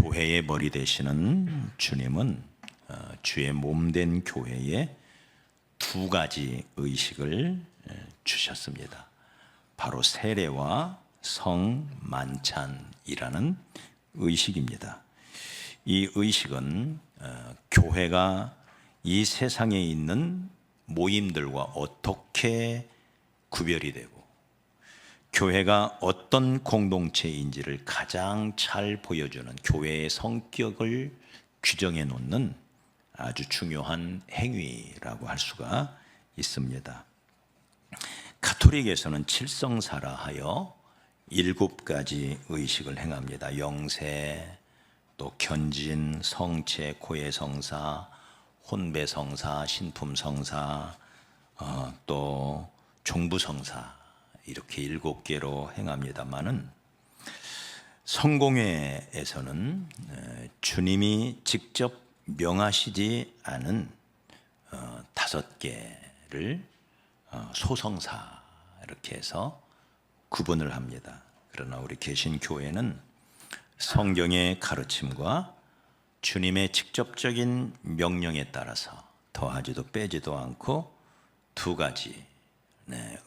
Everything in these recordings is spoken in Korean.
교회의 머리 되시는 주님은 주의 몸된 교회에 두 가지 의식을 주셨습니다. 바로 세례와 성만찬이라는 의식입니다. 이 의식은 교회가 이 세상에 있는 모임들과 어떻게 구별이 되고 교회가 어떤 공동체인지를 가장 잘 보여주는 교회의 성격을 규정해 놓는 아주 중요한 행위라고 할 수가 있습니다. 가톨릭에서는 칠성사라 하여 7가지 의식을 행합니다. 영세, 또 견진, 성체, 고해성사, 혼배성사, 신품성사, 또 종부성사, 이렇게 7개로 행합니다마는 성공회에서는 주님이 직접 명하시지 않은 5개를 소성사 이렇게 해서 구분을 합니다. 그러나 우리 개신교회는 성경의 가르침과 주님의 직접적인 명령에 따라서 더하지도 빼지도 않고 2가지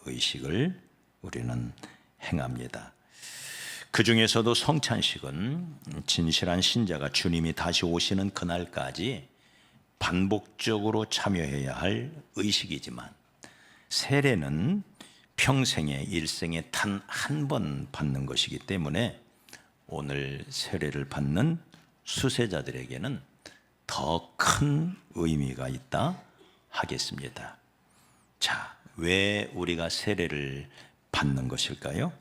의식을 우리는 행합니다. 그 중에서도 성찬식은 진실한 신자가 주님이 다시 오시는 그날까지 반복적으로 참여해야 할 의식이지만, 세례는 평생에 일생에 단 한 번 받는 것이기 때문에 오늘 세례를 받는 수세자들에게는 더 큰 의미가 있다 하겠습니다. 자, 왜 우리가 세례를 받는 것일까요?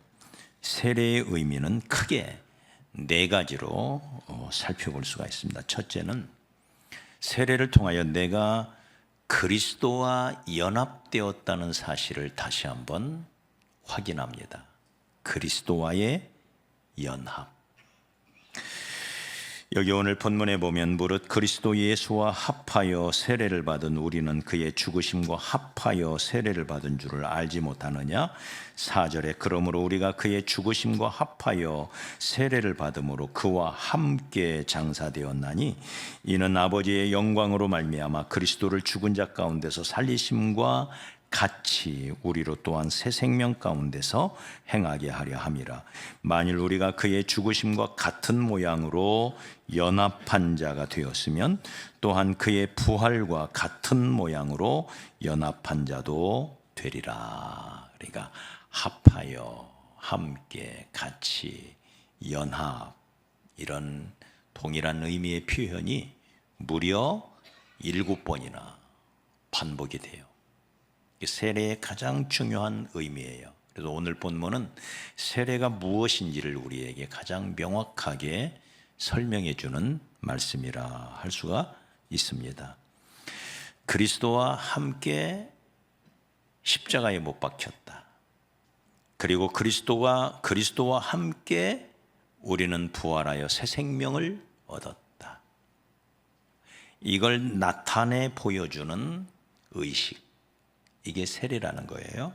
세례의 의미는 크게 4가지로 살펴볼 수가 있습니다. 첫째는 세례를 통하여 내가 그리스도와 연합되었다는 사실을 다시 한번 확인합니다. 그리스도와의 연합. 여기 오늘 본문에 보면 무릇 그리스도 예수와 합하여 세례를 받은 우리는 그의 죽으심과 합하여 세례를 받은 줄을 알지 못하느냐? 4절에 그러므로 우리가 그의 죽으심과 합하여 세례를 받음으로 그와 함께 장사되었나니 이는 아버지의 영광으로 말미암아 그리스도를 죽은 자 가운데서 살리심과 같이 우리로 또한 새 생명 가운데서 행하게 하려 함이라. 만일 우리가 그의 죽으심과 같은 모양으로 연합한 자가 되었으면 또한 그의 부활과 같은 모양으로 연합한 자도 되리라. 그러니까 합하여, 함께, 같이, 연합, 이런 동일한 의미의 표현이 무려 7번이나 반복이 돼요. 세례의 가장 중요한 의미예요. 그래서 오늘 본문은 세례가 무엇인지를 우리에게 가장 명확하게 설명해 주는 말씀이라 할 수가 있습니다. 그리스도와 함께 십자가에 못 박혔다. 그리고 그리스도와 함께 우리는 부활하여 새 생명을 얻었다. 이걸 나타내 보여주는 의식, 이게 세례라는 거예요.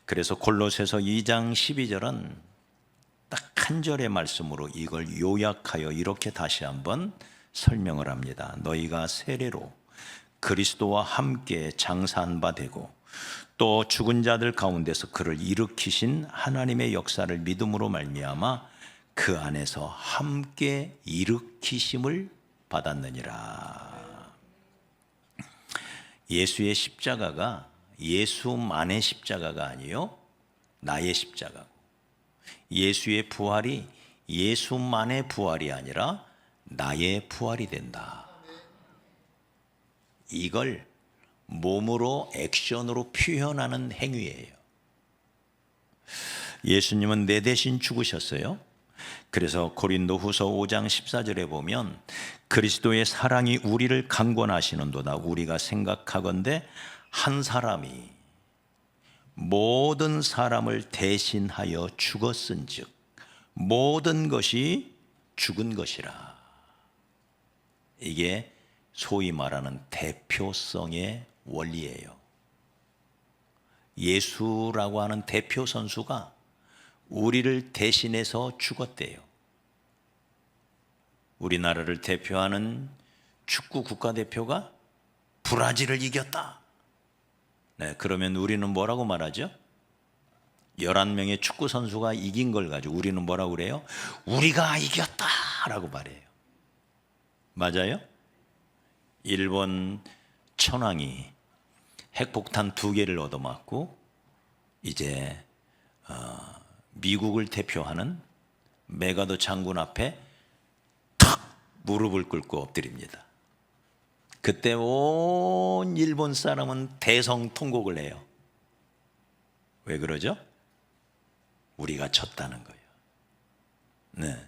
그래서 골로새서 2장 12절은 딱 한 절의 말씀으로 이걸 요약하여 이렇게 다시 한번 설명을 합니다. 너희가 세례로 그리스도와 함께 장사한 바 되고 또 죽은 자들 가운데서 그를 일으키신 하나님의 역사를 믿음으로 말미암아 그 안에서 함께 일으키심을 받았느니라. 예수의 십자가가 예수만의 십자가가 아니요 나의 십자가고, 예수의 부활이 예수만의 부활이 아니라 나의 부활이 된다. 이걸 몸으로 액션으로 표현하는 행위예요. 예수님은 내 대신 죽으셨어요. 그래서 고린도후서 5장 14절에 보면 그리스도의 사랑이 우리를 강권하시는도다. 우리가 생각하건대 한 사람이 모든 사람을 대신하여 죽었은즉 모든 것이 죽은 것이라. 이게 소위 말하는 대표성의 원리예요. 예수라고 하는 대표 선수가 우리를 대신해서 죽었대요. 우리나라를 대표하는 축구 국가대표가 브라질을 이겼다. 네, 그러면 우리는 뭐라고 말하죠? 11명의 축구 선수가 이긴 걸 가지고 우리는 뭐라고 그래요? 우리가 이겼다 라고 말해요. 맞아요? 일본 천황이 핵폭탄 2개를 얻어맞고 이제 미국을 대표하는 메가더 장군 앞에 탁 무릎을 꿇고 엎드립니다. 그때 온 일본 사람은 대성통곡을 해요. 왜 그러죠? 우리가 졌다는 거예요. 네,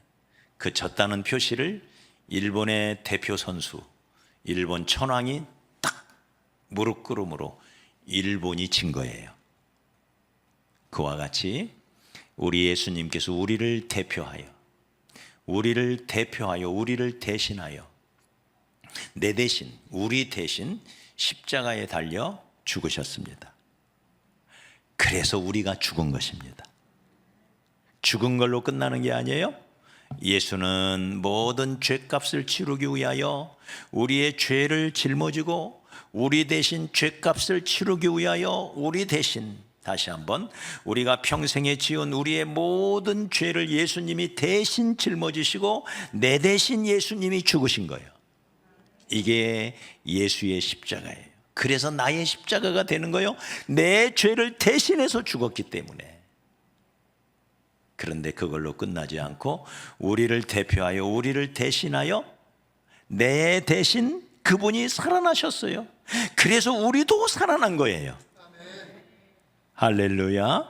그 졌다는 표시를 일본의 대표 선수, 일본 천황이 딱 무릎 꿇음으로 일본이 진 거예요. 그와 같이 우리 예수님께서 우리를 대표하여, 우리를 대신하여 내 대신, 우리 대신 십자가에 달려 죽으셨습니다. 그래서 우리가 죽은 것입니다. 죽은 걸로 끝나는 게 아니에요. 예수는 모든 죄값을 치르기 위하여 우리의 죄를 짊어지고 우리 대신 죄값을 치르기 위하여 우리 대신, 다시 한번, 우리가 평생에 지은 우리의 모든 죄를 예수님이 대신 짊어지시고 내 대신 예수님이 죽으신 거예요. 이게 예수의 십자가예요. 그래서 나의 십자가가 되는 거예요. 내 죄를 대신해서 죽었기 때문에. 그런데 그걸로 끝나지 않고 우리를 대표하여, 우리를 대신하여 내 대신 그분이 살아나셨어요. 그래서 우리도 살아난 거예요. 할렐루야.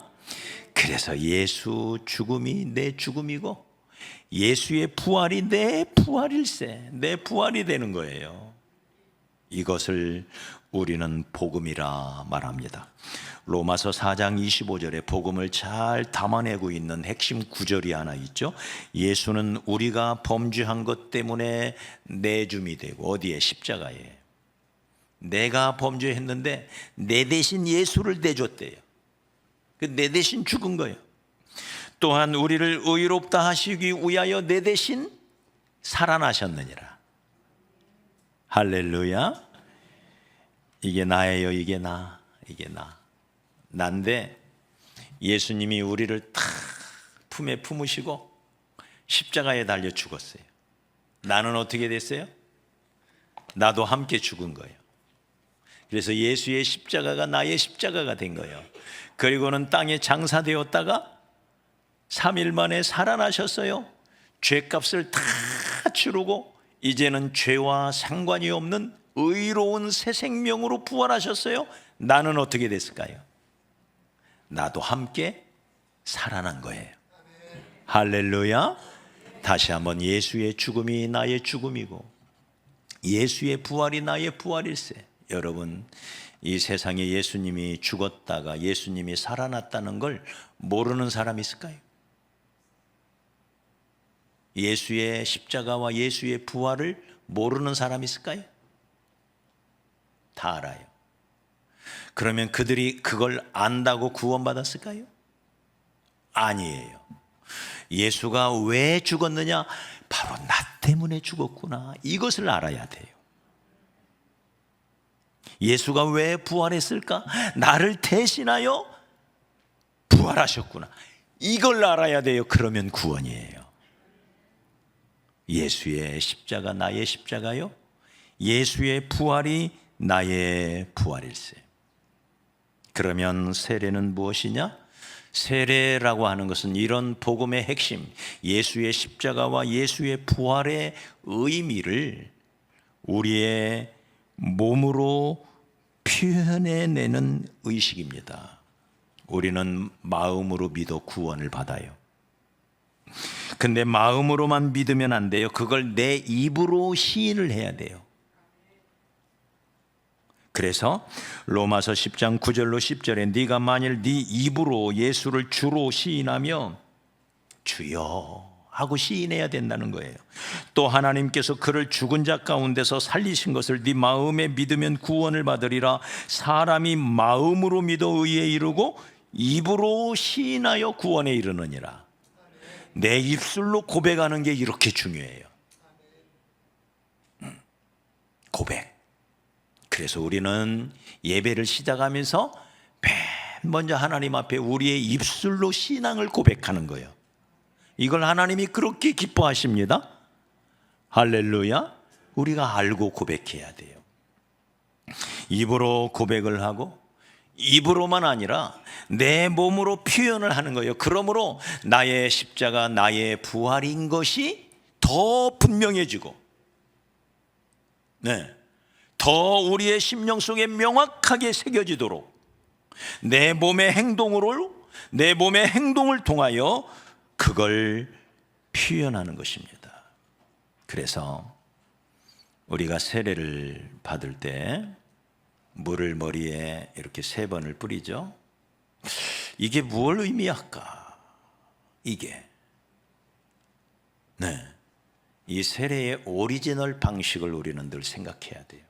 그래서 예수 죽음이 내 죽음이고 예수의 부활이 내 부활일세, 내 부활이 되는 거예요. 이것을 우리는 복음이라 말합니다. 로마서 4장 25절에 복음을 잘 담아내고 있는 핵심 구절이 하나 있죠. 예수는 우리가 범죄한 것 때문에 내줌이 되고, 어디에? 십자가에. 내가 범죄했는데 내 대신 예수를 내줬대요. 내 대신 죽은 거예요. 또한 우리를 의롭다 하시기 위하여 내 대신 살아나셨느니라. 할렐루야. 이게 나예요. 이게 나. 이게 나. 난데 예수님이 우리를 탁 품에 품으시고 십자가에 달려 죽었어요. 나는 어떻게 됐어요? 나도 함께 죽은 거예요. 그래서 예수의 십자가가 나의 십자가가 된 거예요. 그리고는 땅에 장사되었다가 3일 만에 살아나셨어요. 죄값을 다 치르고 이제는 죄와 상관이 없는 의로운 새 생명으로 부활하셨어요. 나는 어떻게 됐을까요? 나도 함께 살아난 거예요. 할렐루야. 다시 한번, 예수의 죽음이 나의 죽음이고 예수의 부활이 나의 부활일세. 여러분, 이 세상에 예수님이 죽었다가 예수님이 살아났다는 걸 모르는 사람이 있을까요? 예수의 십자가와 예수의 부활을 모르는 사람이 있을까요? 다 알아요. 그러면 그들이 그걸 안다고 구원받았을까요? 아니에요. 예수가 왜 죽었느냐? 바로 나 때문에 죽었구나. 이것을 알아야 돼요. 예수가 왜 부활했을까? 나를 대신하여 부활하셨구나. 이걸 알아야 돼요. 그러면 구원이에요. 예수의 십자가 나의 십자가요, 예수의 부활이 나의 부활일세. 그러면 세례는 무엇이냐? 세례라고 하는 것은 이런 복음의 핵심, 예수의 십자가와 예수의 부활의 의미를 우리의 몸으로 표현해내는 의식입니다. 우리는 마음으로 믿어 구원을 받아요. 근데 마음으로만 믿으면 안 돼요. 그걸 내 입으로 시인을 해야 돼요. 그래서 로마서 10장 9절로 10절에 네가 만일 네 입으로 예수를 주로 시인하면 주여 하고 시인해야 된다는 거예요. 또 하나님께서 그를 죽은 자 가운데서 살리신 것을 네 마음에 믿으면 구원을 받으리라. 사람이 마음으로 믿어 의에 이르고 입으로 시인하여 구원에 이르느니라. 내 입술로 고백하는 게 이렇게 중요해요. 고백. 그래서 우리는 예배를 시작하면서 맨 먼저 하나님 앞에 우리의 입술로 신앙을 고백하는 거예요. 이걸 하나님이 그렇게 기뻐하십니다. 할렐루야. 우리가 알고 고백해야 돼요. 입으로 고백을 하고 입으로만 아니라 내 몸으로 표현을 하는 거예요. 그러므로 나의 십자가, 나의 부활인 것이 더 분명해지고, 더 우리의 심령 속에 명확하게 새겨지도록 내 몸의 행동을 통하여 그걸 표현하는 것입니다. 그래서 우리가 세례를 받을 때 물을 머리에 이렇게 3번을 뿌리죠. 이게 무엇을 의미할까? 이 세례의 오리지널 방식을 우리는 늘 생각해야 돼요.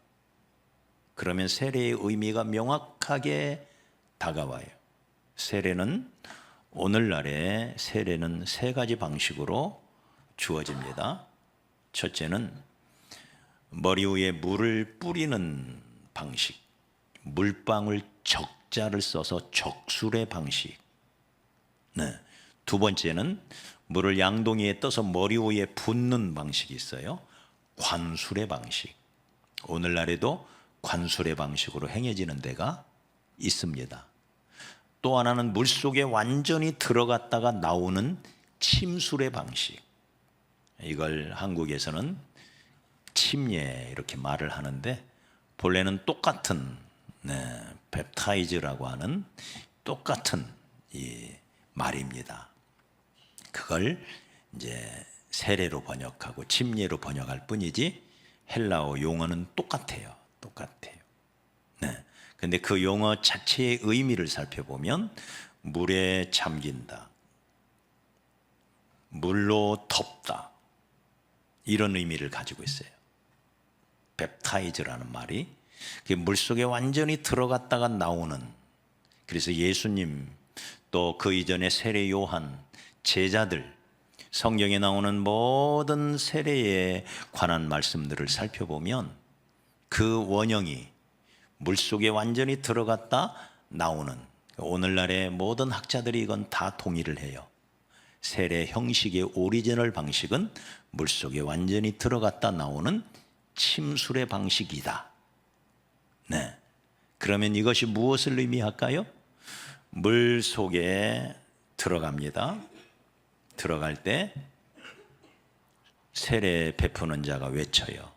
그러면 세례의 의미가 명확하게 다가와요. 오늘날의 세례는 3가지 방식으로 주어집니다. 첫째는 머리 위에 물을 뿌리는 방식, 물방울 적자를 써서 적술의 방식. 두 번째는 물을 양동이에 떠서 머리 위에 붓는 방식이 있어요. 관술의 방식. 오늘날에도 관술의 방식으로 행해지는 데가 있습니다. 또 하나는 물속에 완전히 들어갔다가 나오는 침술의 방식. 이걸 한국에서는 침례 이렇게 말을 하는데, 본래는 똑같은 웹타이즈라고 하는 똑같은 이 말입니다. 그걸 이제 세례로 번역하고 침례로 번역할 뿐이지 헬라어 용어는 똑같아요. 근데 그 용어 자체의 의미를 살펴보면 물에 잠긴다, 물로 덮다, 이런 의미를 가지고 있어요. 웹타이즈라는 말이 물속에 완전히 들어갔다가 나오는. 그래서 예수님, 또 그 이전에 세례 요한, 제자들, 성경에 나오는 모든 세례에 관한 말씀들을 살펴보면 그 원형이 물속에 완전히 들어갔다 나오는, 오늘날의 모든 학자들이 이건 다 동의를 해요. 세례 형식의 오리지널 방식은 물속에 완전히 들어갔다 나오는 침술의 방식이다. 그러면 이것이 무엇을 의미할까요? 물 속에 들어갑니다. 들어갈 때 세례 베푸는 자가 외쳐요.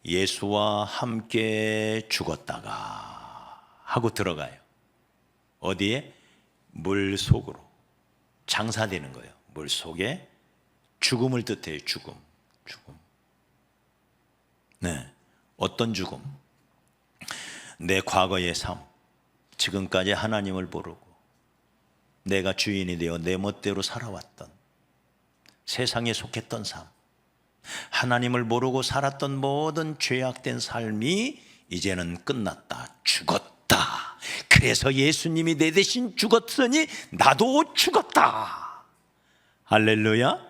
예수와 함께 죽었다가 하고 들어가요. 어디에? 물 속으로. 장사되는 거예요. 물 속에 죽음을 뜻해요. 죽음. 어떤 죽음? 내 과거의 삶, 지금까지 하나님을 모르고 내가 주인이 되어 내 멋대로 살아왔던, 세상에 속했던 삶, 하나님을 모르고 살았던 모든 죄악된 삶이 이제는 끝났다. 죽었다. 그래서 예수님이 내 대신 죽었으니 나도 죽었다. 할렐루야.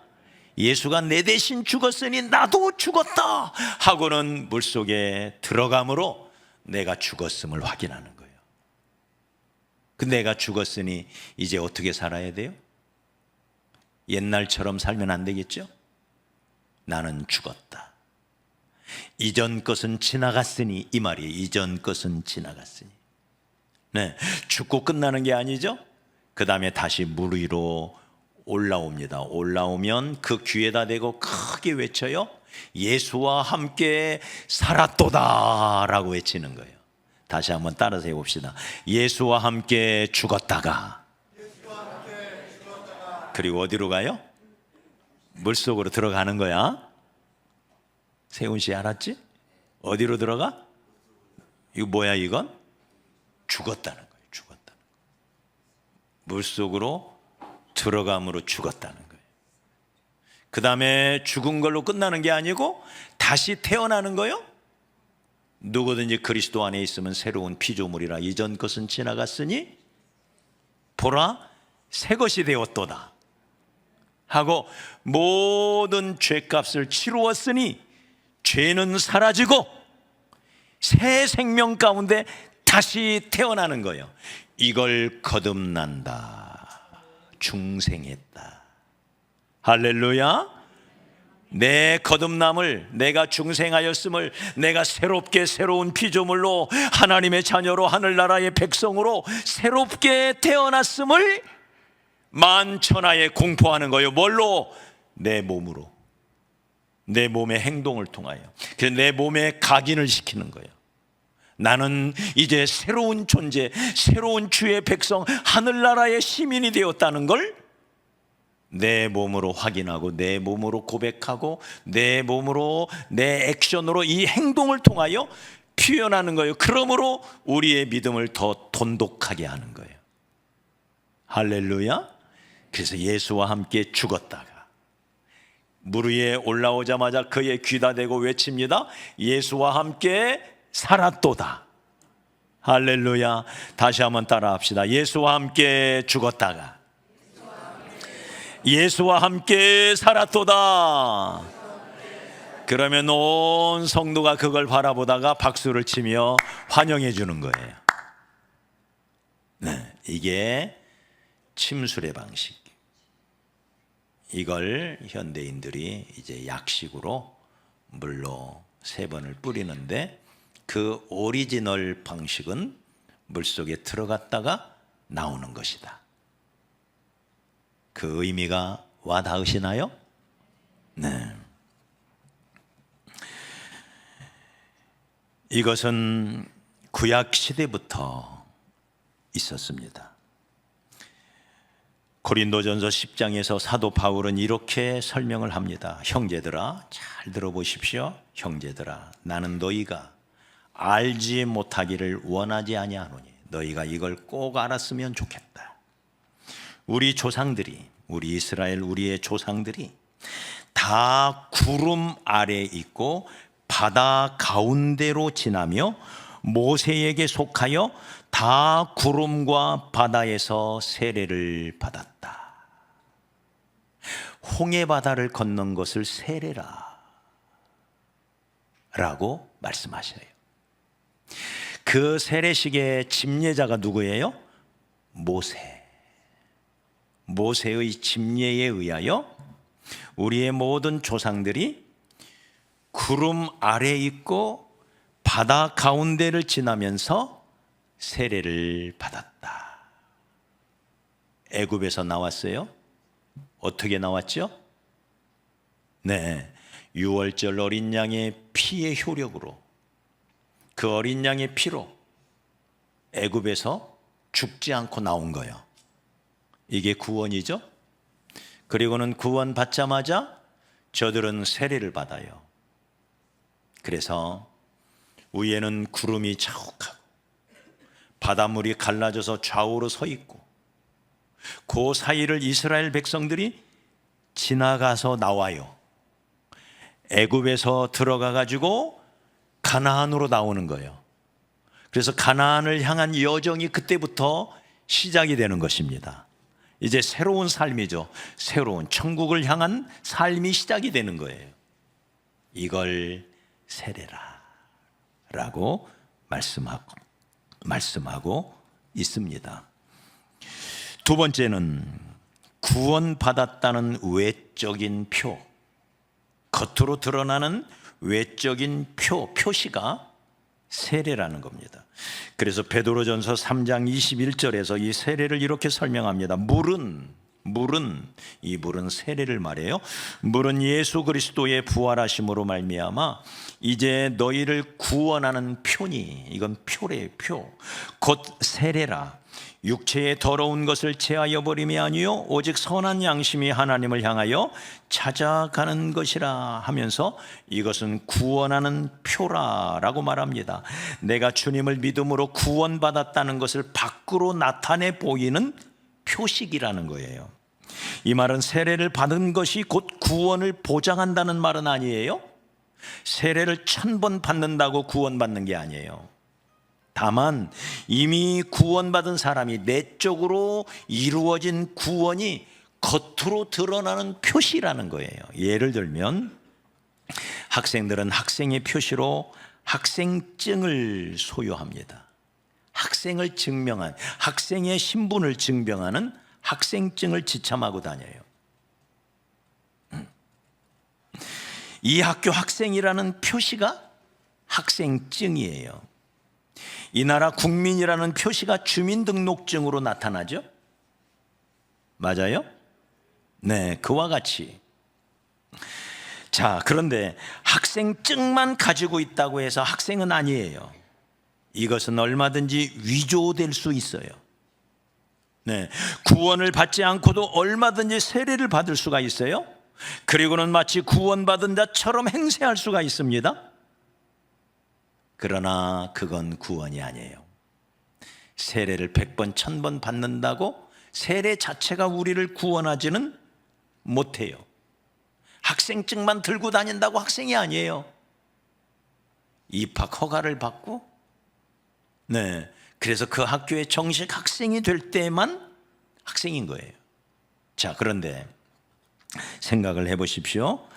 예수가 내 대신 죽었으니 나도 죽었다 하고는 물속에 들어감으로 내가 죽었음을 확인하는 거예요. 그 내가 죽었으니 이제 어떻게 살아야 돼요? 옛날처럼 살면 안 되겠죠? 나는 죽었다. 이전 것은 지나갔으니, 이 말이에요. 이전 것은 지나갔으니. 죽고 끝나는 게 아니죠. 그 다음에 다시 물 위로 올라옵니다. 올라오면 그 귀에다 대고 크게 외쳐요. 예수와 함께 살았도다 라고 외치는 거예요. 다시 한번 따라서 해봅시다. 예수와 함께 죽었다가, 그리고 어디로 가요? 물속으로 들어가는 거야. 세훈 씨 알았지? 어디로 들어가? 이거 뭐야 이건? 죽었다는 거예요. 물속으로 들어감으로 죽었다는 거예요. 그 다음에 죽은 걸로 끝나는 게 아니고 다시 태어나는 거예요. 누구든지 그리스도 안에 있으면 새로운 피조물이라, 이전 것은 지나갔으니 보라 새 것이 되었도다 하고, 모든 죄값을 치루었으니 죄는 사라지고 새 생명 가운데 다시 태어나는 거예요. 이걸 거듭난다, 중생했다. 할렐루야. 내 거듭남을, 내가 중생하였음을, 내가 새롭게 새로운 피조물로 하나님의 자녀로 하늘나라의 백성으로 새롭게 태어났음을 만천하에 공포하는 거예요. 뭘로? 내 몸으로, 내 몸의 행동을 통하여. 그래서 내 몸에 각인을 시키는 거예요. 나는 이제 새로운 존재, 새로운 주의 백성, 하늘나라의 시민이 되었다는 걸 내 몸으로 확인하고, 내 몸으로 고백하고, 내 몸으로, 내 액션으로, 이 행동을 통하여 표현하는 거예요. 그러므로 우리의 믿음을 더 돈독하게 하는 거예요. 할렐루야. 그래서 예수와 함께 죽었다가 물 위에 올라오자마자 그의 귀다 대고 외칩니다. 예수와 함께 살았도다. 할렐루야. 다시 한번 따라 합시다. 예수와 함께 죽었다가 예수와 함께 살았도다. 그러면 온 성도가 그걸 바라보다가 박수를 치며 환영해 주는 거예요. 네, 이게 침술의 방식. 이걸 현대인들이 이제 약식으로 물로 3번을 뿌리는데, 그 오리지널 방식은 물속에 들어갔다가 나오는 것이다. 그 의미가 와닿으시나요? 네. 이것은 구약 시대부터 있었습니다. 고린도전서 10장에서 사도 바울은 이렇게 설명을 합니다. 형제들아, 잘 들어보십시오. 형제들아, 나는 너희가 알지 못하기를 원하지 아니하노니 너희가 이걸 꼭 알았으면 좋겠다. 우리 조상들이, 우리 이스라엘, 우리의 조상들이 다 구름 아래 있고 바다 가운데로 지나며 모세에게 속하여 다 구름과 바다에서 세례를 받았다. 홍해 바다를 건넌 것을 세례라 라고 말씀하셔요. 그 세례식의 집례자가 누구예요? 모세. 모세의 집례에 의하여 우리의 모든 조상들이 구름 아래 있고 바다 가운데를 지나면서 세례를 받았다. 애굽에서 나왔어요. 어떻게 나왔죠? 네, 유월절 어린 양의 피의 효력으로, 그 어린 양의 피로 애굽에서 죽지 않고 나온 거예요. 이게 구원이죠. 그리고는 구원 받자마자 저들은 세례를 받아요. 그래서 위에는 구름이 자욱하고 바닷물이 갈라져서 좌우로 서 있고, 그 사이를 이스라엘 백성들이 지나가서 나와요. 애굽에서 들어가 가지고 가나안으로 나오는 거예요. 그래서 가나안을 향한 여정이 그때부터 시작이 되는 것입니다. 이제 새로운 삶이죠. 새로운 천국을 향한 삶이 시작이 되는 거예요. 이걸 세례라 라고 말씀하고 있습니다. 두 번째는 구원받았다는 외적인 표, 겉으로 드러나는 외적인 표시가 세례라는 겁니다. 그래서 베드로전서 3장 21절에서 이 세례를 이렇게 설명합니다. 물은 세례를 말해요. 물은 예수 그리스도의 부활하심으로 말미암아 이제 너희를 구원하는 표니, 이건 표래요. 표. 곧 세례라. 육체의 더러운 것을 제하여 버림이 아니요 오직 선한 양심이 하나님을 향하여 찾아가는 것이라 하면서 이것은 구원하는 표라라고 말합니다. 내가 주님을 믿음으로 구원받았다는 것을 밖으로 나타내 보이는 표식이라는 거예요. 이 말은 세례를 받은 것이 곧 구원을 보장한다는 말은 아니에요. 세례를 1000번 받는다고 구원받는 게 아니에요. 다만 이미 구원받은 사람이 내적으로 이루어진 구원이 겉으로 드러나는 표시라는 거예요. 예를 들면 학생들은 학생의 표시로 학생증을 소유합니다. 학생을 증명한, 학생의 신분을 증명하는 학생증을 지참하고 다녀요. 이 학교 학생이라는 표시가 학생증이에요. 이 나라 국민이라는 표시가 주민등록증으로 나타나죠? 맞아요? 네, 그와 같이. 자, 그런데 학생증만 가지고 있다고 해서 학생은 아니에요. 이것은 얼마든지 위조될 수 있어요. 네, 구원을 받지 않고도 얼마든지 세례를 받을 수가 있어요. 그리고는 마치 구원받은 자처럼 행세할 수가 있습니다. 그러나 그건 구원이 아니에요. 세례를 100번, 1000번 받는다고 세례 자체가 우리를 구원하지는 못해요. 학생증만 들고 다닌다고 학생이 아니에요. 입학 허가를 받고, 네, 그래서 그 학교의 정식 학생이 될 때만 학생인 거예요. 자, 그런데 생각을 해보십시오.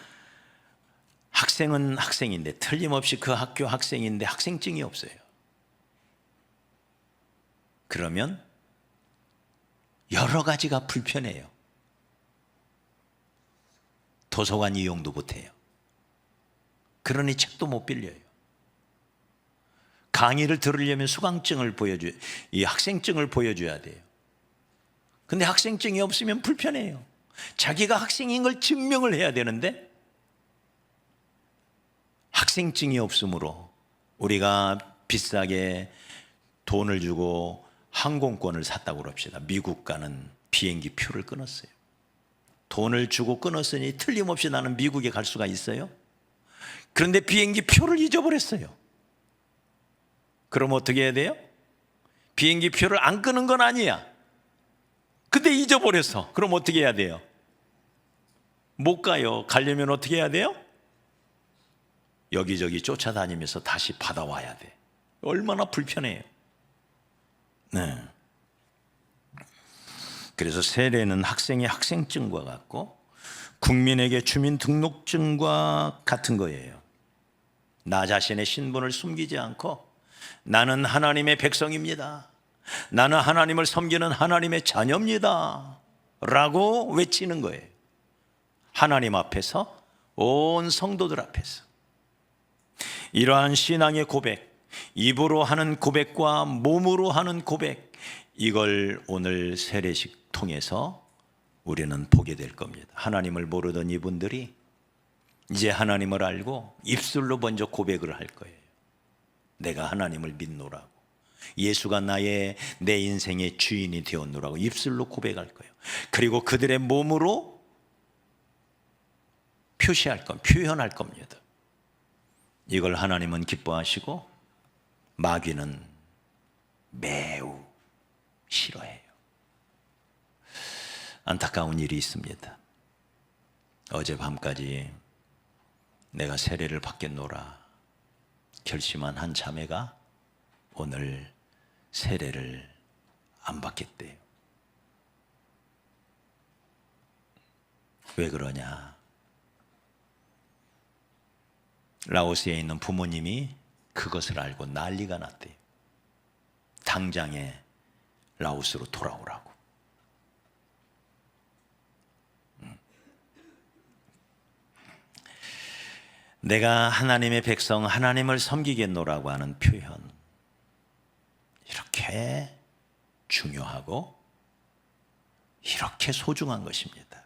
학생은 학생인데, 틀림없이 그 학교 학생인데 학생증이 없어요. 그러면 여러 가지가 불편해요. 도서관 이용도 못해요. 그러니 책도 못 빌려요. 강의를 들으려면 수강증을 보여줘야, 이 학생증을 보여줘야 돼요. 근데 학생증이 없으면 불편해요. 자기가 학생인 걸 증명을 해야 되는데 학생증이 없으므로 우리가 비싸게 돈을 주고 항공권을 샀다고 그럽시다. 미국 가는 비행기 표를 끊었어요. 돈을 주고 끊었으니 틀림없이 나는 미국에 갈 수가 있어요. 그런데 비행기 표를 잊어버렸어요. 그럼 어떻게 해야 돼요? 비행기 표를 안 끊은 건 아니야. 근데 잊어버렸어. 그럼 어떻게 해야 돼요? 못 가요. 가려면 어떻게 해야 돼요? 여기저기 쫓아다니면서 다시 받아와야 돼. 얼마나 불편해요. 네. 그래서 세례는 학생의 학생증과 같고 국민에게 주민등록증과 같은 거예요. 나 자신의 신분을 숨기지 않고 나는 하나님의 백성입니다, 나는 하나님을 섬기는 하나님의 자녀입니다 라고 외치는 거예요. 하나님 앞에서, 온 성도들 앞에서. 이러한 신앙의 고백, 입으로 하는 고백과 몸으로 하는 고백, 이걸 오늘 세례식 통해서 우리는 보게 될 겁니다. 하나님을 모르던 이분들이 이제 하나님을 알고 입술로 먼저 고백을 할 거예요. 내가 하나님을 믿노라고, 예수가 내 인생의 주인이 되었노라고 입술로 고백할 거예요. 그리고 그들의 몸으로 표현할 겁니다. 이걸 하나님은 기뻐하시고 마귀는 매우 싫어해요. 안타까운 일이 있습니다. 어젯밤까지 내가 세례를 받겠노라 결심한 한 자매가 오늘 세례를 안 받겠대요. 왜 그러냐? 라오스에 있는 부모님이 그것을 알고 난리가 났대요. 당장에 라오스로 돌아오라고. 내가 하나님의 백성, 하나님을 섬기겠노라고 하는 표현, 이렇게 중요하고 이렇게 소중한 것입니다.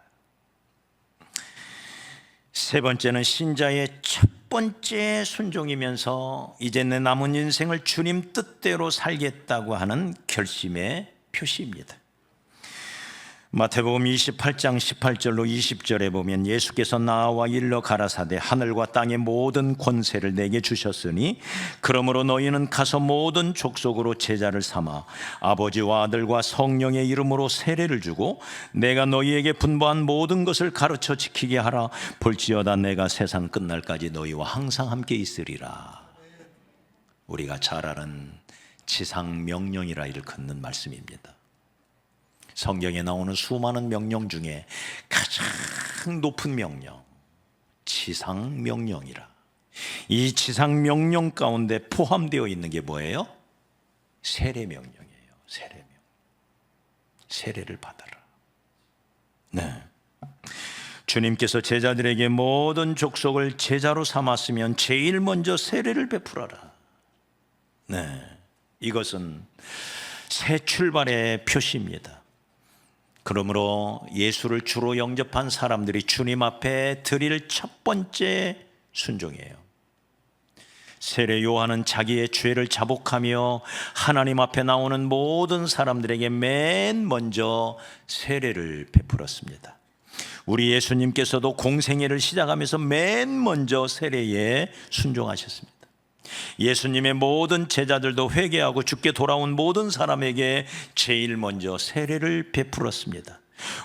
세 번째는 신자의 첫 번째 순종이면서 이제 내 남은 인생을 주님 뜻대로 살겠다고 하는 결심의 표시입니다. 마태복음 28장 18절로 20절에 보면 예수께서 나와 일러 가라사대 하늘과 땅의 모든 권세를 내게 주셨으니 그러므로 너희는 가서 모든 족속으로 제자를 삼아 아버지와 아들과 성령의 이름으로 세례를 주고 내가 너희에게 분부한 모든 것을 가르쳐 지키게 하라. 볼지어다 내가 세상 끝날까지 너희와 항상 함께 있으리라. 우리가 잘 아는 지상 명령이라 일컫는 말씀입니다. 성경에 나오는 수많은 명령 중에 가장 높은 명령, 지상 명령이라. 이 지상 명령 가운데 포함되어 있는 게 뭐예요? 세례 명령이에요. 세례 명. 세례를 받아라. 네. 주님께서 제자들에게 모든 족속을 제자로 삼았으면 제일 먼저 세례를 베풀어라. 네. 이것은 새 출발의 표시입니다. 그러므로 예수를 주로 영접한 사람들이 주님 앞에 드릴 첫 번째 순종이에요. 세례 요한은 자기의 죄를 자복하며 하나님 앞에 나오는 모든 사람들에게 맨 먼저 세례를 베풀었습니다. 우리 예수님께서도 공생애를 시작하면서 맨 먼저 세례에 순종하셨습니다. 예수님의 모든 제자들도 회개하고 주께 돌아온 모든 사람에게 제일 먼저 세례를 베풀었습니다.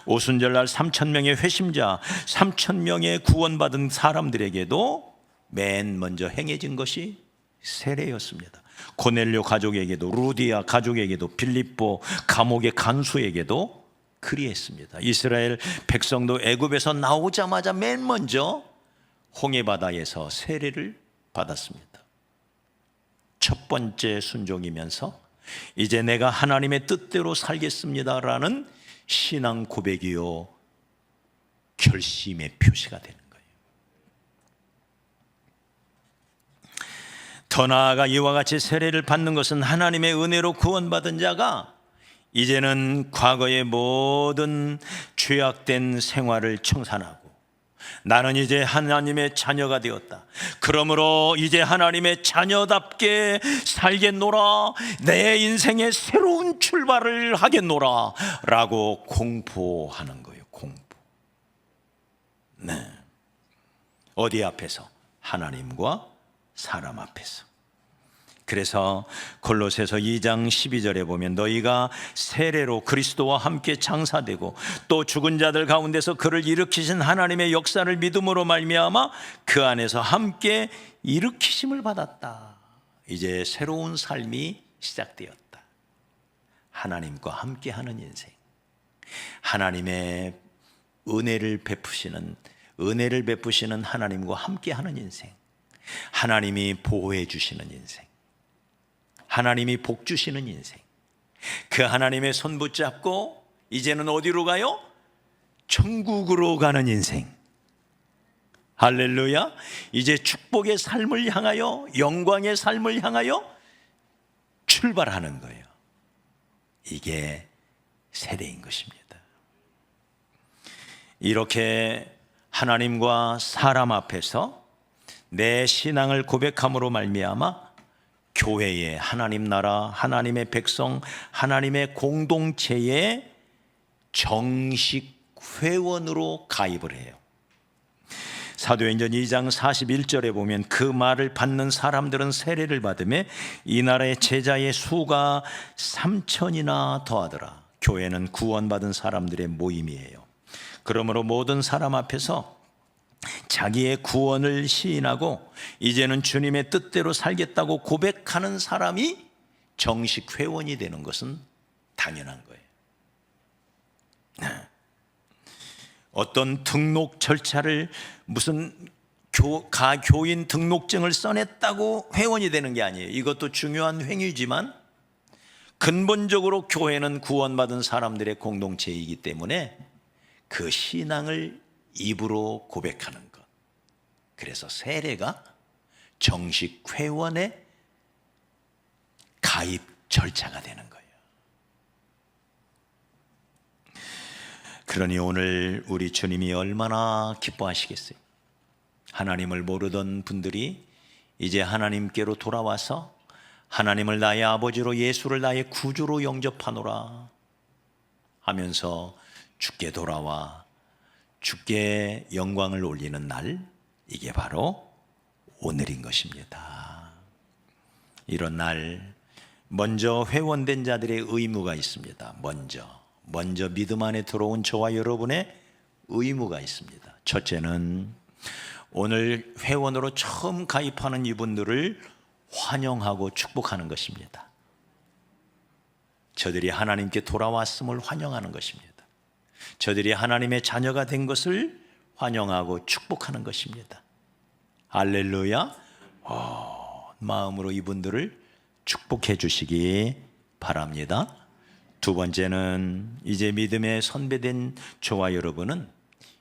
오순절날 3,000명의 회심자, 3,000명의 구원받은 사람들에게도 맨 먼저 행해진 것이 세례였습니다. 고넬료 가족에게도, 루디아 가족에게도, 빌립보 감옥의 간수에게도 그리했습니다. 이스라엘 백성도 애굽에서 나오자마자 맨 먼저 홍해바다에서 세례를 받았습니다. 첫 번째 순종이면서 이제 내가 하나님의 뜻대로 살겠습니다라는 신앙 고백이요 결심의 표시가 되는 거예요. 더 나아가 이와 같이 세례를 받는 것은 하나님의 은혜로 구원받은 자가 이제는 과거의 모든 죄악된 생활을 청산하고 나는 이제 하나님의 자녀가 되었다. 그러므로 이제 하나님의 자녀답게 살겠노라. 내 인생의 새로운 출발을 하겠노라 라고 공포하는 거예요. 공포. 네. 어디 앞에서? 하나님과 사람 앞에서. 그래서 골로새서 2장 12절에 보면 너희가 세례로 그리스도와 함께 장사되고 또 죽은 자들 가운데서 그를 일으키신 하나님의 역사를 믿음으로 말미암아 그 안에서 함께 일으키심을 받았다. 이제 새로운 삶이 시작되었다. 하나님과 함께하는 인생, 하나님의 은혜를 베푸시는 하나님과 함께하는 인생, 하나님이 보호해 주시는 인생, 하나님이 복 주시는 인생, 그 하나님의 손 붙잡고 이제는 어디로 가요? 천국으로 가는 인생. 할렐루야. 이제 축복의 삶을 향하여, 영광의 삶을 향하여 출발하는 거예요. 이게 세례인 것입니다. 이렇게 하나님과 사람 앞에서 내 신앙을 고백함으로 말미암아 교회에, 하나님 나라, 하나님의 백성, 하나님의 공동체에 정식 회원으로 가입을 해요. 사도행전 2장 41절에 보면 그 말을 받는 사람들은 세례를 받으며 이 나라의 제자의 수가 3,000이나 더하더라. 교회는 구원받은 사람들의 모임이에요. 그러므로 모든 사람 앞에서 자기의 구원을 시인하고 이제는 주님의 뜻대로 살겠다고 고백하는 사람이 정식 회원이 되는 것은 당연한 거예요. 어떤 등록 절차를 무슨 가교인 등록증을 써냈다고 회원이 되는 게 아니에요. 이것도 중요한 행위지만 근본적으로 교회는 구원받은 사람들의 공동체이기 때문에 그 신앙을 입으로 고백하는 것. 그래서 세례가 정식 회원의 가입 절차가 되는 거예요. 그러니 오늘 우리 주님이 얼마나 기뻐하시겠어요? 하나님을 모르던 분들이 이제 하나님께로 돌아와서 하나님을 나의 아버지로 예수를 나의 구주로 영접하노라 하면서 주께 돌아와 주께 영광을 올리는 날, 이게 바로 오늘인 것입니다. 이런 날 먼저 회원된 자들의 의무가 있습니다. 먼저 믿음 안에 들어온 저와 여러분의 의무가 있습니다. 첫째는 오늘 회원으로 처음 가입하는 이분들을 환영하고 축복하는 것입니다. 저들이 하나님께 돌아왔음을 환영하는 것입니다. 저들이 하나님의 자녀가 된 것을 환영하고 축복하는 것입니다. 할렐루야. 마음으로 이분들을 축복해 주시기 바랍니다. 두 번째는 이제 믿음의 선배된 저와 여러분은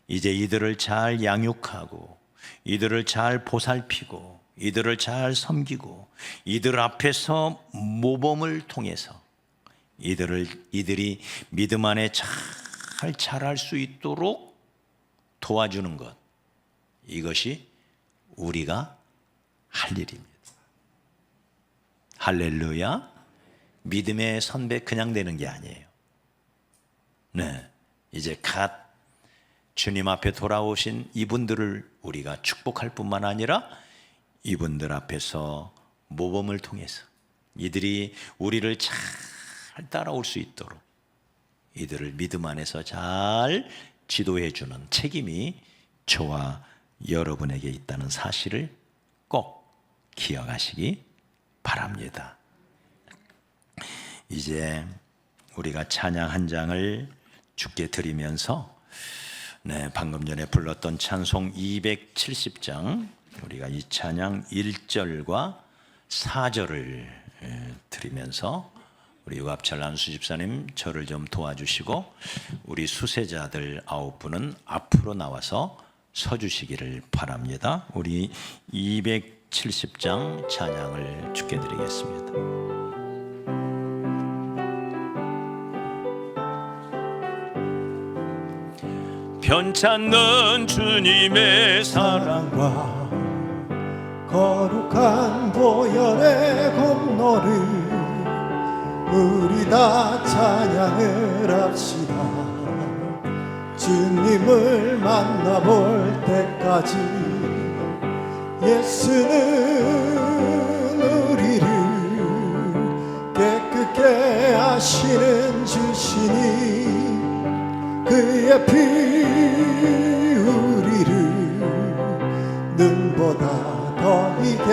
이제 이들을 잘 양육하고 이들을 잘 보살피고 이들을 잘 섬기고 이들 앞에서 모범을 통해서 이들이 믿음 안에 잘 자랄 수 있도록 도와주는 것, 이것이 우리가 할 일입니다. 할렐루야. 믿음의 선배 그냥 되는 게 아니에요. 네, 이제 갓 주님 앞에 돌아오신 이분들을 우리가 축복할 뿐만 아니라 이분들 앞에서 모범을 통해서 이들이 우리를 잘 따라올 수 있도록 이들을 믿음 안에서 잘 지도해 주는 책임이 저와 여러분에게 있다는 사실을 꼭 기억하시기 바랍니다. 이제 우리가 찬양 한 장을 주께 드리면서 방금 전에 불렀던 찬송 270장, 우리가 이 찬양 1절과 4절을 드리면서 우리 유갑철 안수 집사님 저를 좀 도와주시고 우리 수세자들 9분은 앞으로 나와서 서주시기를 바랍니다. 우리 270장 찬양을 주께 드리겠습니다. 편찮는 주님의 사랑과 거룩한 보혈의 공로를 우리 다 찬양을 합시다. 주님을 만나볼 때까지 예수는 우리를 깨끗게 하시는 주시니 그의 피 우리를 눈보다 더 이게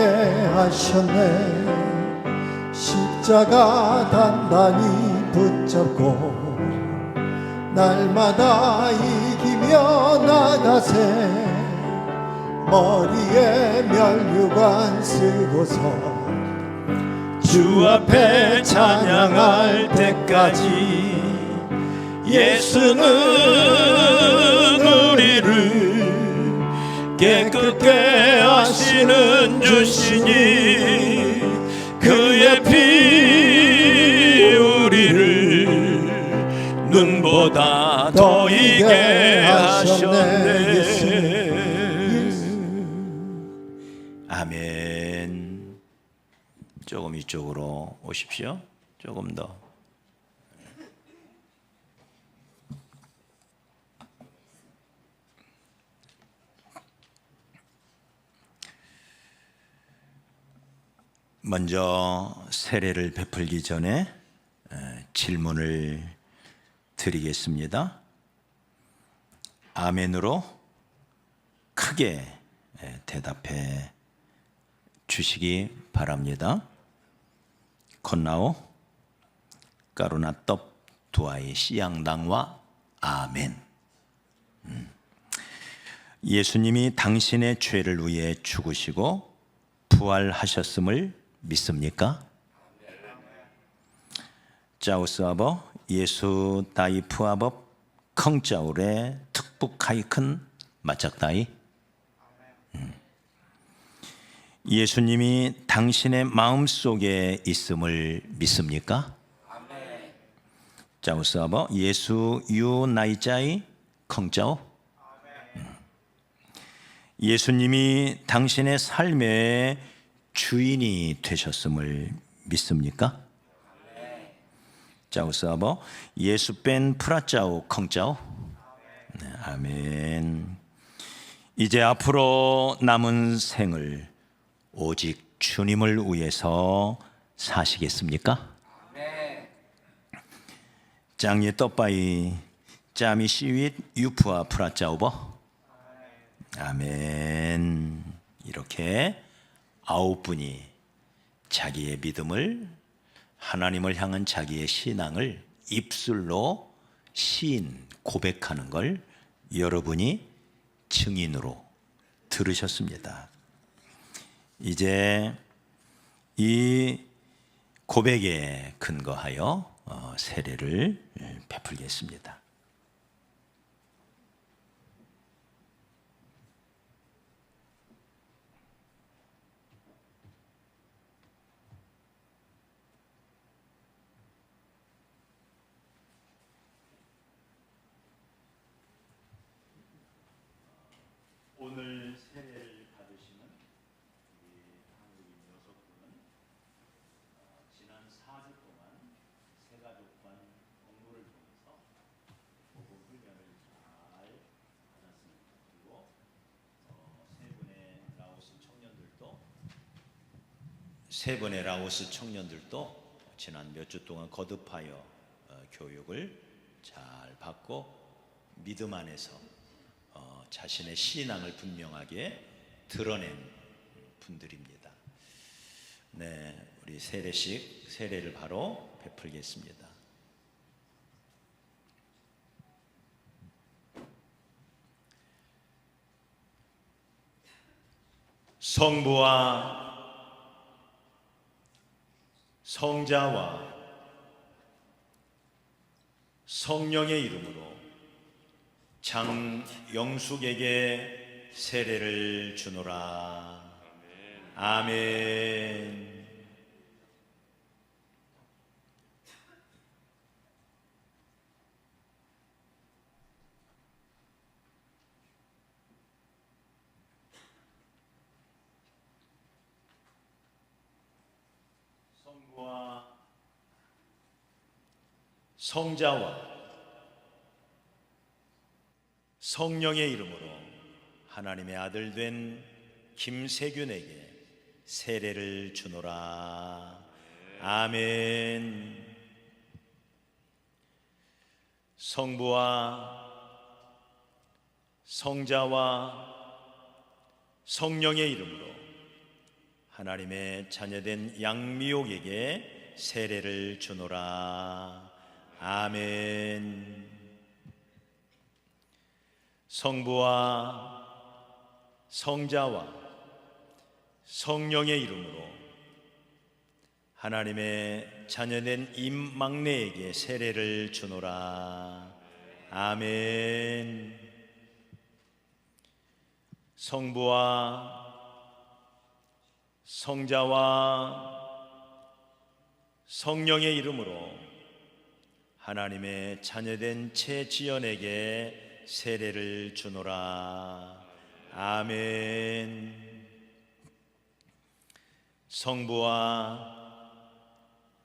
하셨네. 십자가 단단히 붙잡고 날마다 이기며 나가세. 머리에 면류관 쓰고서 주 앞에 찬양할 때까지 예수는 우리를 깨끗게 하시는 주시니 그의 피 우리를 눈보다 더 이게 하셨네. 아멘. 조금 이쪽으로 오십시오. 조금 더. 먼저 세례를 베풀기 전에 질문을 드리겠습니다. 아멘으로 크게 대답해 주시기 바랍니다. 콘나오 까루나떡 두아이 시양당와 아멘. 예수님이 당신의 죄를 위해 죽으시고 부활하셨음을 믿습니까? 짜우스아버 예수 다이 푸아법 컹짜우레 특북하이큰 마짝다이. 예수님이 당신의 마음속에 있음을 믿습니까? 짜우스아버 예수 유 나이짜이 컹짜오. 예수님이 당신의 삶의 주인이 되셨음을 믿습니까? 짜우스아버 예수 뺀 프라짜오 컹짜오. 네, 아멘. 이제 앞으로 남은 생을 오직 주님을 위해서 사시겠습니까? 짱예 떡바이 짜미 시윗 유프아 프라짜오버. 아멘. 이렇게 9분이 자기의 믿음을, 하나님을 향한 자기의 신앙을 입술로 시인 고백하는 걸 여러분이 증인으로 들으셨습니다. 이제 이 고백에 근거하여 세례를 베풀겠습니다. 오늘 세례를 받으시는 우리 한국인 6분은 지난 4주 동안 세가족관 공부를 통해서 복음 훈련을 잘 받았습니다. 그리고 세 분의 라오스 청년들도 지난 몇 주 동안 거듭하여 교육을 잘 받고 믿음 안에서 자신의 신앙을 분명하게 드러낸 분들입니다. 네, 우리 세례를 바로 베풀겠습니다. 성부와 성자와 성령의 이름으로 장영숙에게 세례를 주노라. 아멘. 성부와 성자와 성령의 이름으로 하나님의 아들 된 김세균에게 세례를 주노라. 아멘. 성부와 성자와 성령의 이름으로 하나님의 자녀된 양미옥에게 세례를 주노라. 아멘. 성부와 성자와 성령의 이름으로 하나님의 자녀된 임막내에게 세례를 주노라. 아멘. 성부와 성자와 성령의 이름으로 하나님의 자녀된 최지연에게 세례를 주노라. 아멘. 성부와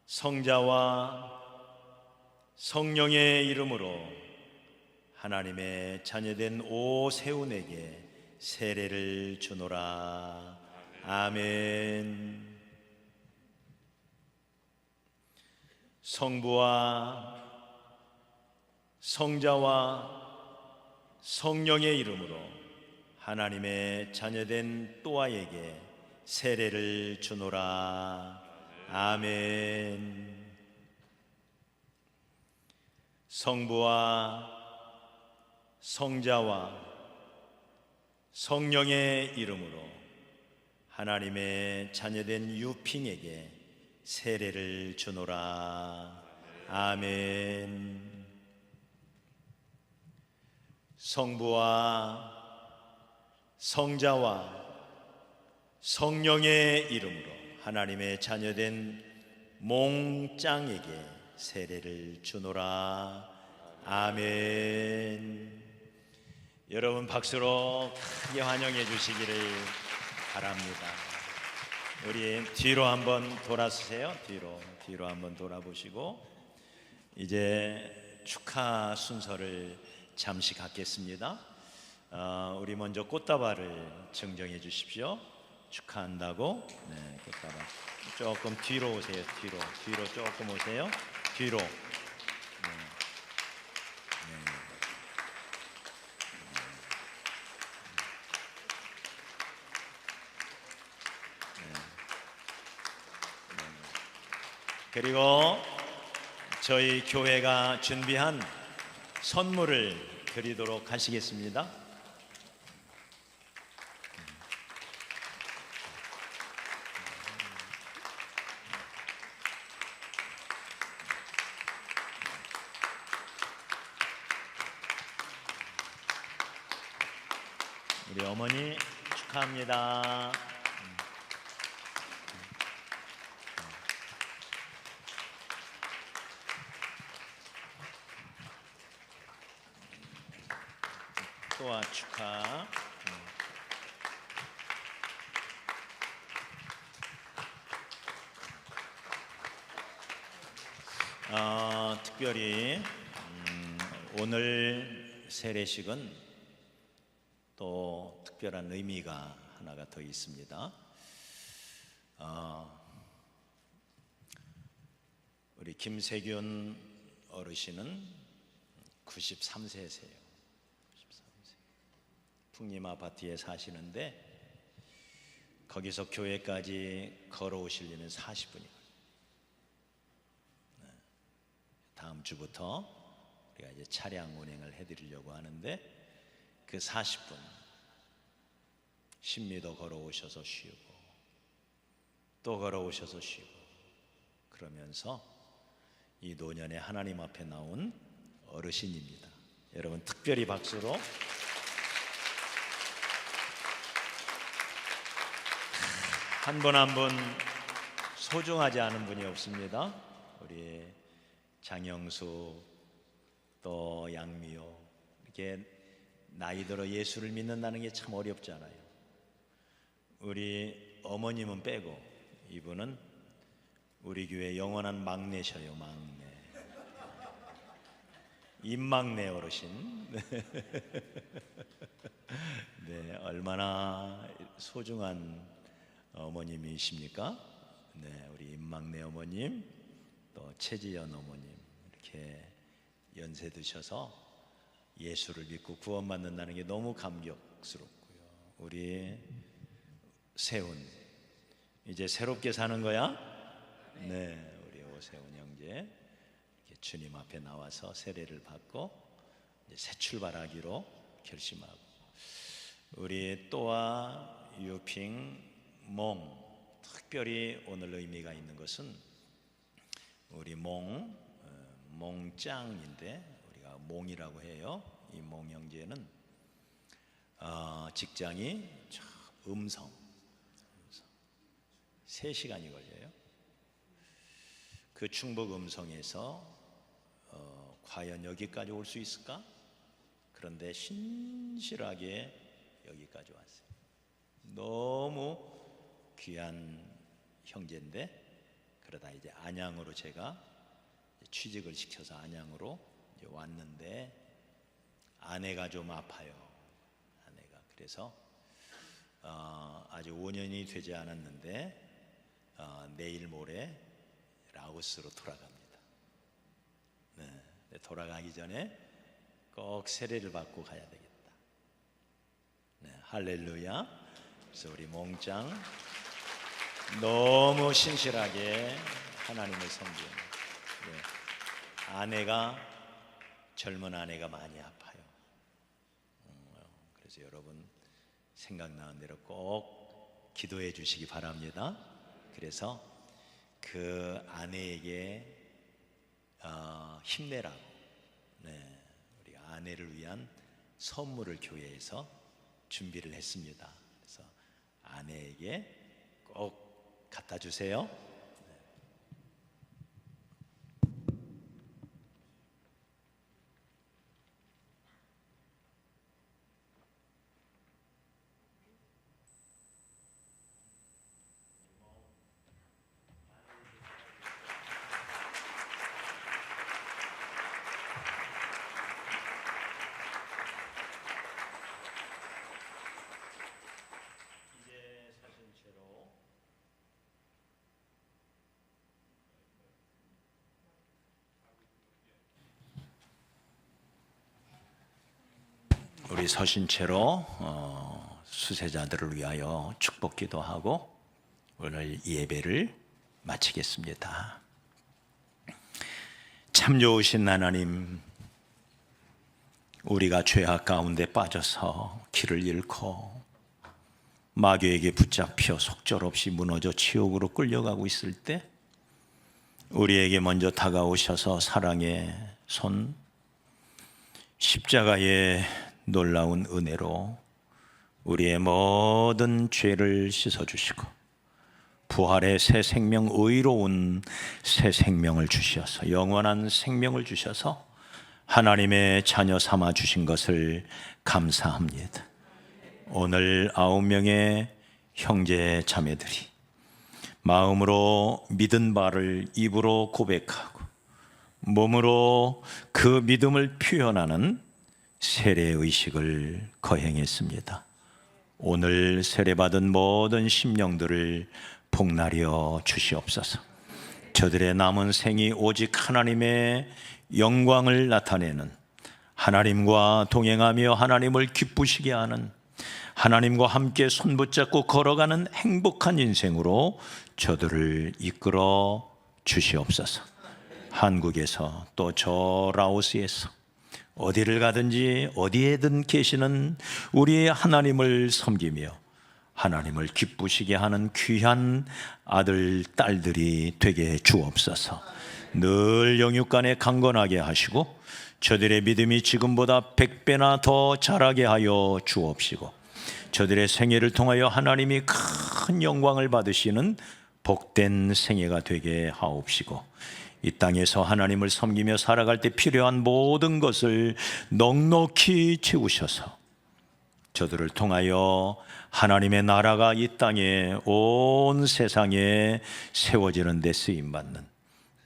성자와 성령의 이름으로 하나님의 자녀된 오세훈에게 세례를 주노라. 아멘. 성부와 성자와 성령의 이름으로 하나님의 자녀된 또아에게 세례를 주노라. 아멘. 성부와 성자와 성령의 이름으로 하나님의 자녀된 유핑에게 세례를 주노라. 아멘. 성부와 성자와 성령의 이름으로 하나님의 자녀된 몽짱에게 세례를 주노라. 아멘. 여러분 박수로 크게 환영해 주시기를 바랍니다. 우리 뒤로 한번 돌아서세요. 뒤로 한번 돌아보시고 이제 축하 순서를 잠시 갖겠습니다. 우리 먼저 꽃다발을 증정해 주십시오. 축하한다고. 네, 꽃다발 조금 뒤로 오세요. 뒤로 조금 오세요. 뒤로. 그리고 저희 교회가 준비한 선물을 드리도록 하시겠습니다. 우리 어머니 축하합니다. 또한 축하. 특별히 오늘 세례식은 또 특별한 의미가 하나가 더 있습니다. 우리 김세균 어르신은 93세세요. 93세. 풍림 아파트에 사시는데 거기서 교회까지 걸어오시려면 40분이에요. 다음 주부터 우리가 이제 차량 운행을 해드리려고 하는데 그 40분 10m 걸어오셔서 쉬고 또 걸어오셔서 쉬고 그러면서 이 노년에 하나님 앞에 나온 어르신입니다. 여러분 특별히 박수로 한 분 한 분 소중하지 않은 분이 없습니다. 우리 장영수 또 양미호 이렇게 나이 들어 예수를 믿는다는 게 참 어렵잖아요. 우리 어머님은 빼고 이분은 우리 교회 영원한 막내셔요. 막내 입막내 어르신. 네, 얼마나 소중한 어머님이십니까? 네, 우리 입막내 어머님 또 최지연 어머님 이렇게 연세 드셔서 예수를 믿고 구원받는다는 게 너무 감격스럽고요. 우리 세훈 이제 새롭게 사는 거야? 네, 우리 오세훈 형제 이렇게 주님 앞에 나와서 세례를 받고 이제 새 출발하기로 결심하고 우리 또아 유핑 몽 특별히 오늘 의미가 있는 것은 우리 몽짱인데 우리가 몽이라고 해요. 이 몽 형제는 직장이 음성 3시간이 걸려요. 그 충북 음성에서 과연 여기까지 올 수 있을까? 그런데 신실하게 여기까지 왔어요. 너무 귀한 형제인데 그러다 이제 안양으로 제가 취직을 시켜서 안양으로 이제 왔는데 아내가 좀 아파요. 아내가 그래서 아직 5년이 되지 않았는데 내일 모레 라오스로 돌아갑니다. 네, 돌아가기 전에 꼭 세례를 받고 가야 되겠다. 네, 할렐루야. 그래서 우리 몽짱 너무 신실하게 하나님을 섬기는 아내가 젊은 아내가 많이 아파요. 그래서 여러분 생각나는 대로 꼭 기도해 주시기 바랍니다. 그래서 그 아내에게 힘내라고 우리 아내를 위한 선물을 교회에서 준비를 했습니다. 그래서 아내에게 꼭 갖다 주세요. 이제 사진채로 우리 서신채로 수세자들을 위하여 축복기도 하고 오늘 예배를 마치겠습니다. 참 좋으신 하나님, 우리가 죄악 가운데 빠져서 길을 잃고 마귀에게 붙잡혀 속절없이 무너져 지옥으로 끌려가고 있을 때 우리에게 먼저 다가오셔서 사랑의 손, 십자가의 놀라운 은혜로 우리의 모든 죄를 씻어주시고 부활의 새 생명, 의로운 새 생명을 주셔서 영원한 생명을 주셔서 하나님의 자녀 삼아 주신 것을 감사합니다. 오늘 9명의 형제 자매들이 마음으로 믿은 바를 입으로 고백하고 몸으로 그 믿음을 표현하는 세례의식을 거행했습니다. 오늘 세례받은 모든 심령들을 복나려 주시옵소서. 저들의 남은 생이 오직 하나님의 영광을 나타내는, 하나님과 동행하며 하나님을 기쁘시게 하는, 하나님과 함께 손붙잡고 걸어가는 행복한 인생으로 저들을 이끌어 주시옵소서. 한국에서 또 저 라오스에서 어디를 가든지 어디에든 계시는 우리 하나님을 섬기며 하나님을 기쁘시게 하는 귀한 아들, 딸들이 되게 주옵소서. 늘 영육간에 강건하게 하시고 저들의 믿음이 지금보다 100배나 더 자라게 하여 주옵시고 저들의 생애를 통하여 하나님이 큰 영광을 받으시는 복된 생애가 되게 하옵시고 이 땅에서 하나님을 섬기며 살아갈 때 필요한 모든 것을 넉넉히 채우셔서 저들을 통하여 하나님의 나라가 이 땅에 온 세상에 세워지는 데 쓰임받는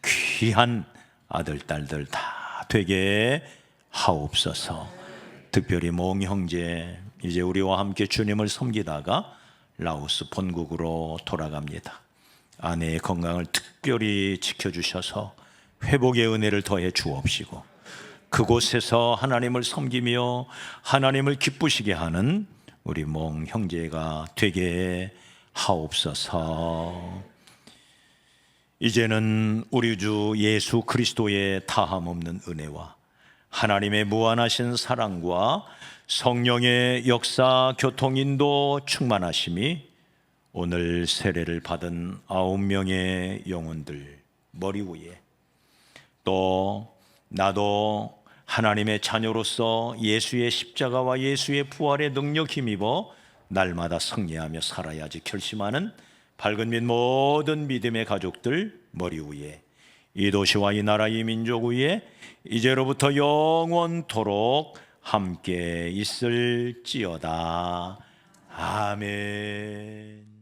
귀한 아들, 딸들 다 되게 하옵소서. 특별히 몽 형제, 이제 우리와 함께 주님을 섬기다가 라오스 본국으로 돌아갑니다. 아내의 건강을 특별히 지켜주셔서 회복의 은혜를 더해 주옵시고 그곳에서 하나님을 섬기며 하나님을 기쁘시게 하는 우리 몽 형제가 되게 하옵소서. 이제는 우리 주 예수 그리스도의 다함없는 은혜와 하나님의 무한하신 사랑과 성령의 역사, 교통, 인도, 충만하심이 오늘 세례를 받은 9명의 영혼들 머리 위에 또 나도 하나님의 자녀로서 예수의 십자가와 예수의 부활의 능력 힘입어 날마다 승리하며 살아야지 결심하는 밝은 및 모든 믿음의 가족들 머리 위에 이 도시와 이 나라 이 민족 위에 이제로부터 영원토록 함께 있을지어다. 아멘.